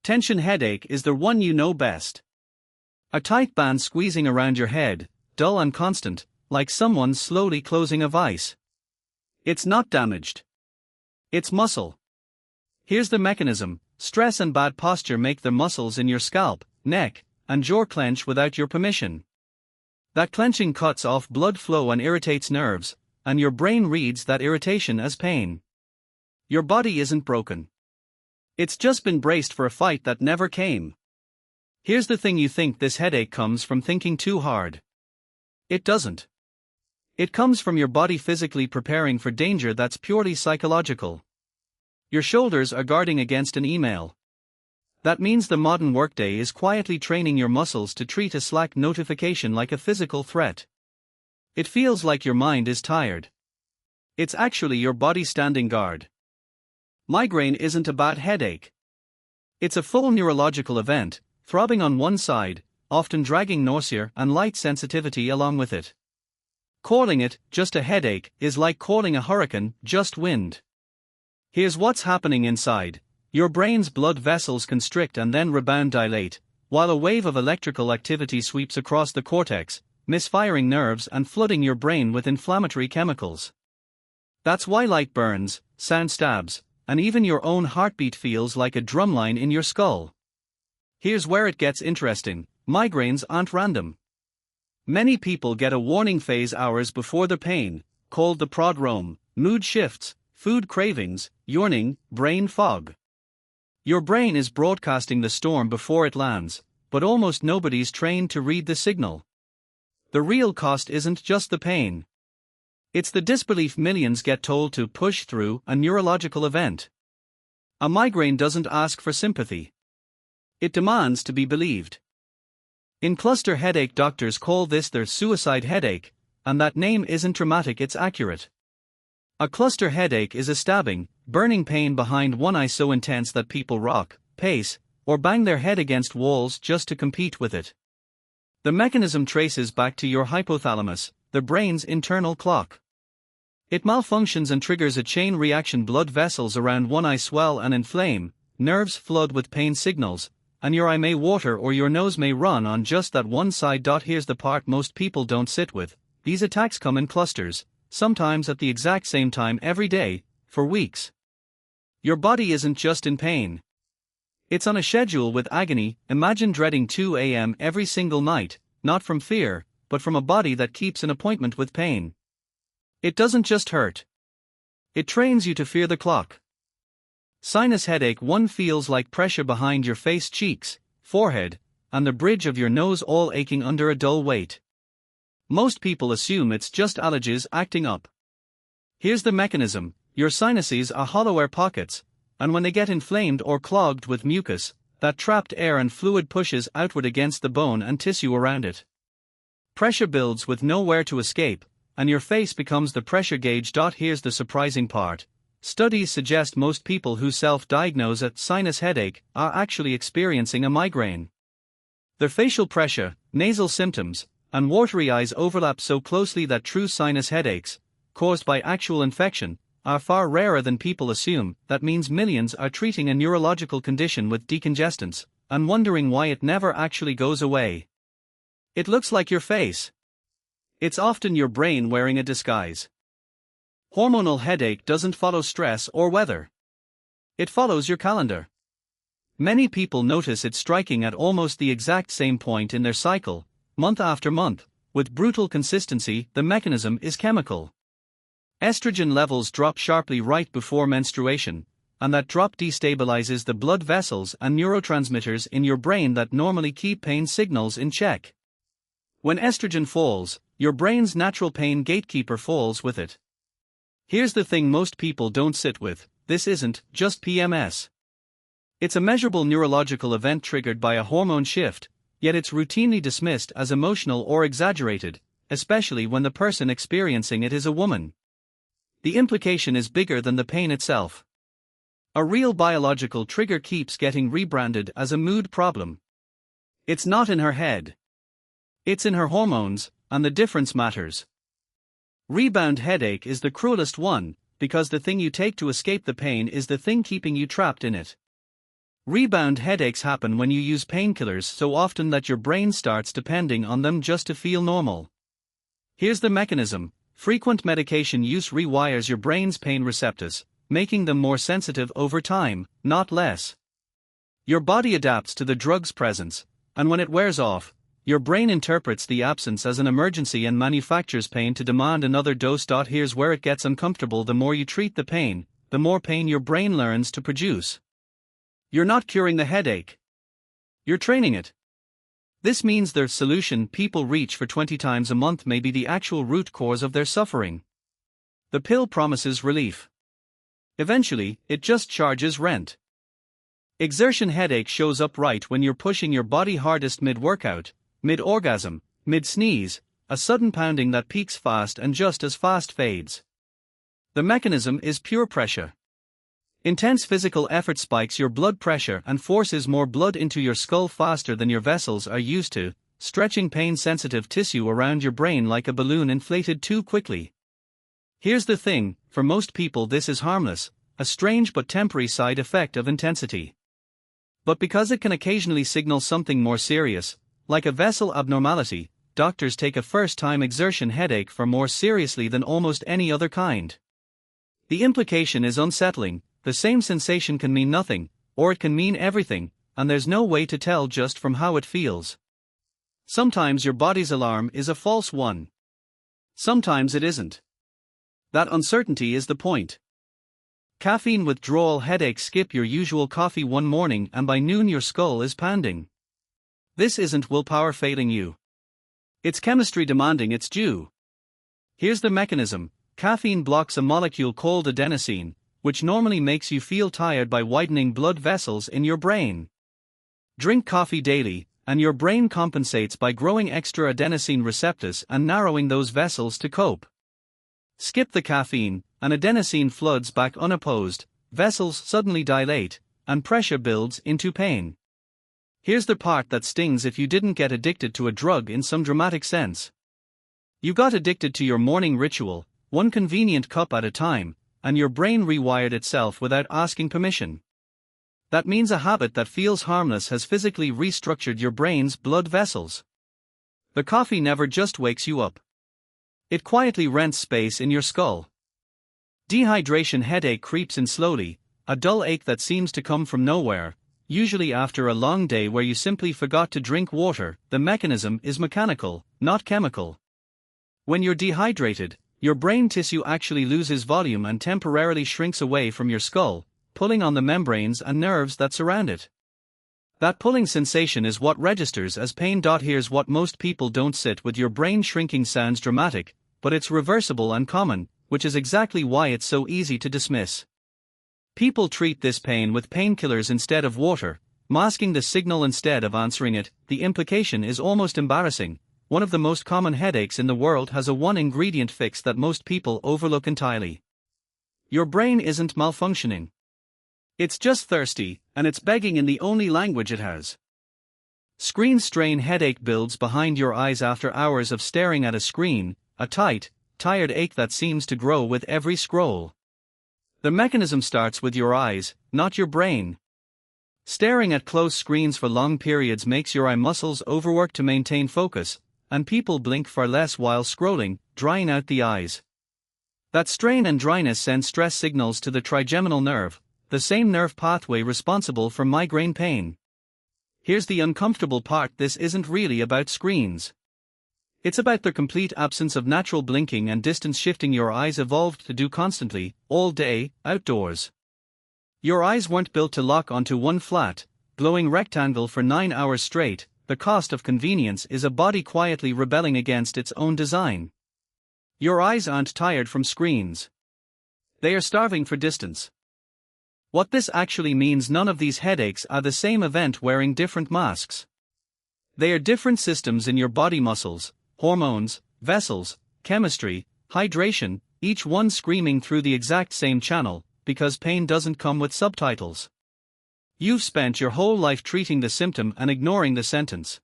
Tension headache is the one you know best. A tight band squeezing around your head, dull and constant, like someone slowly closing a vice. It's not damaged. It's muscle. Here's the mechanism: stress and bad posture make the muscles in your scalp, neck, and jaw clench without your permission. That clenching cuts off blood flow and irritates nerves, and your brain reads that irritation as pain. Your body isn't broken. It's just been braced for a fight that never came. Here's the thing: you think this headache comes from thinking too hard. It doesn't. It comes from your body physically preparing for danger that's purely psychological. Your shoulders are guarding against an email. That means the modern workday is quietly training your muscles to treat a Slack notification like a physical threat. It feels like your mind is tired. It's actually your body standing guard. Migraine isn't a bad headache. It's a full neurological event, throbbing on one side, often dragging nausea and light sensitivity along with it. Calling it just a headache is like calling a hurricane just wind. Here's what's happening inside. Your brain's blood vessels constrict and then rebound dilate, while a wave of electrical activity sweeps across the cortex, misfiring nerves and flooding your brain with inflammatory chemicals. That's why light burns, sound stabs, and even your own heartbeat feels like a drumline in your skull. Here's where it gets interesting: migraines aren't random. Many people get a warning phase hours before the pain, called the prodrome: mood shifts, food cravings, yawning, brain fog. Your brain is broadcasting the storm before it lands, but almost nobody's trained to read the signal. The real cost isn't just the pain. It's the disbelief millions get told to push through a neurological event. A migraine doesn't ask for sympathy. It demands to be believed. In cluster headache, doctors call this their suicide headache, and that name isn't dramatic, it's accurate. A cluster headache is a stabbing, burning pain behind one eye so intense that people rock, pace, or bang their head against walls just to compete with it. The mechanism traces back to your hypothalamus, the brain's internal clock. It malfunctions and triggers a chain reaction: blood vessels around one eye swell and inflame, nerves flood with pain signals, and your eye may water or your nose may run on just that one side. Here's the part most people don't sit with: these attacks come in clusters, sometimes at the exact same time every day, for weeks. Your body isn't just in pain. It's on a schedule with agony. Imagine dreading 2 a.m. every single night, not from fear, but from a body that keeps an appointment with pain. It doesn't just hurt. It trains you to fear the clock. Sinus headache: one feels like pressure behind your face, cheeks, forehead, and the bridge of your nose, all aching under a dull weight. Most people assume it's just allergies acting up. Here's the mechanism: your sinuses are hollow air pockets, and when they get inflamed or clogged with mucus, that trapped air and fluid pushes outward against the bone and tissue around it. Pressure builds with nowhere to escape, and your face becomes the pressure gauge. Here's the surprising part: studies suggest most people who self-diagnose a sinus headache are actually experiencing a migraine. Their facial pressure, nasal symptoms, and watery eyes overlap so closely that true sinus headaches, caused by actual infection, are far rarer than people assume. That means millions are treating a neurological condition with decongestants, and wondering why it never actually goes away. It looks like your face. It's often your brain wearing a disguise. Hormonal headache doesn't follow stress or weather. It follows your calendar. Many people notice it striking at almost the exact same point in their cycle, month after month, with brutal consistency. The mechanism is chemical. Estrogen levels drop sharply right before menstruation, and that drop destabilizes the blood vessels and neurotransmitters in your brain that normally keep pain signals in check. When estrogen falls, your brain's natural pain gatekeeper falls with it. Here's the thing most people don't sit with: this isn't just PMS. It's a measurable neurological event triggered by a hormone shift, yet it's routinely dismissed as emotional or exaggerated, especially when the person experiencing it is a woman. The implication is bigger than the pain itself. A real biological trigger keeps getting rebranded as a mood problem. It's not in her head. It's in her hormones, and the difference matters. Rebound headache is the cruelest one, because the thing you take to escape the pain is the thing keeping you trapped in it. Rebound headaches happen when you use painkillers so often that your brain starts depending on them just to feel normal. Here's the mechanism. Frequent medication use rewires your brain's pain receptors, making them more sensitive over time, not less. Your body adapts to the drug's presence, and when it wears off, your brain interprets the absence as an emergency and manufactures pain to demand another dose. Here's where it gets uncomfortable. The more you treat the pain, the more pain your brain learns to produce. You're not curing the headache. You're training it. This means the solution people reach for 20 times a month may be the actual root cause of their suffering. The pill promises relief. Eventually, it just charges rent. Exertion headache shows up right when you're pushing your body hardest mid-workout, mid-orgasm, mid-sneeze, a sudden pounding that peaks fast and just as fast fades. The mechanism is pure pressure. Intense physical effort spikes your blood pressure and forces more blood into your skull faster than your vessels are used to, stretching pain-sensitive tissue around your brain like a balloon inflated too quickly. Here's the thing, for most people this is harmless, a strange but temporary side effect of intensity. But because it can occasionally signal something more serious, like a vessel abnormality, doctors take a first-time exertion headache far more seriously than almost any other kind. The implication is unsettling. The same sensation can mean nothing, or it can mean everything, and there's no way to tell just from how it feels. Sometimes your body's alarm is a false one. Sometimes it isn't. That uncertainty is the point. Caffeine withdrawal headache. Skip your usual coffee one morning and by noon your skull is pounding. This isn't willpower failing you. It's chemistry demanding its due. Here's the mechanism. Caffeine blocks a molecule called adenosine, which normally makes you feel tired by widening blood vessels in your brain. Drink coffee daily, and your brain compensates by growing extra adenosine receptors and narrowing those vessels to cope. Skip the caffeine, and adenosine floods back unopposed, vessels suddenly dilate, and pressure builds into pain. Here's the part that stings if you didn't get addicted to a drug in some dramatic sense. You got addicted to your morning ritual, one convenient cup at a time, and your brain rewired itself without asking permission. That means a habit that feels harmless has physically restructured your brain's blood vessels. The coffee never just wakes you up. It quietly rents space in your skull. Dehydration headache creeps in slowly, a dull ache that seems to come from nowhere, usually after a long day where you simply forgot to drink water. The mechanism is mechanical, not chemical. When you're dehydrated, your brain tissue actually loses volume and temporarily shrinks away from your skull, pulling on the membranes and nerves that surround it. That pulling sensation is what registers as pain. Here's what most people don't sit with. Your brain shrinking sounds dramatic, but it's reversible and common, which is exactly why it's so easy to dismiss. People treat this pain with painkillers instead of water, masking the signal instead of answering it. The implication is almost embarrassing. One of the most common headaches in the world has a one-ingredient fix that most people overlook entirely. Your brain isn't malfunctioning. It's just thirsty, and it's begging in the only language it has. Screen strain headache builds behind your eyes after hours of staring at a screen, a tight, tired ache that seems to grow with every scroll. The mechanism starts with your eyes, not your brain. Staring at close screens for long periods makes your eye muscles overwork to maintain focus, and people blink far less while scrolling, drying out the eyes. That strain and dryness send stress signals to the trigeminal nerve, the same nerve pathway responsible for migraine pain. Here's the uncomfortable part. This isn't really about screens. It's about the complete absence of natural blinking and distance shifting your eyes evolved to do constantly, all day, outdoors. Your eyes weren't built to lock onto one flat, glowing rectangle for 9 hours straight. The cost of convenience is a body quietly rebelling against its own design. Your eyes aren't tired from screens. They are starving for distance. What this actually means: none of these headaches are the same event wearing different masks. They are different systems in your body: muscles, hormones, vessels, chemistry, hydration, each one screaming through the exact same channel, because pain doesn't come with subtitles. You've spent your whole life treating the symptom and ignoring the sentence.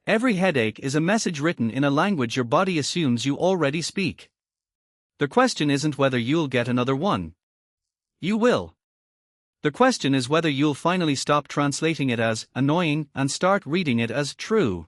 Every headache is a message written in a language your body assumes you already speak. The question isn't whether you'll get another one. You will. The question is whether you'll finally stop translating it as annoying and start reading it as true.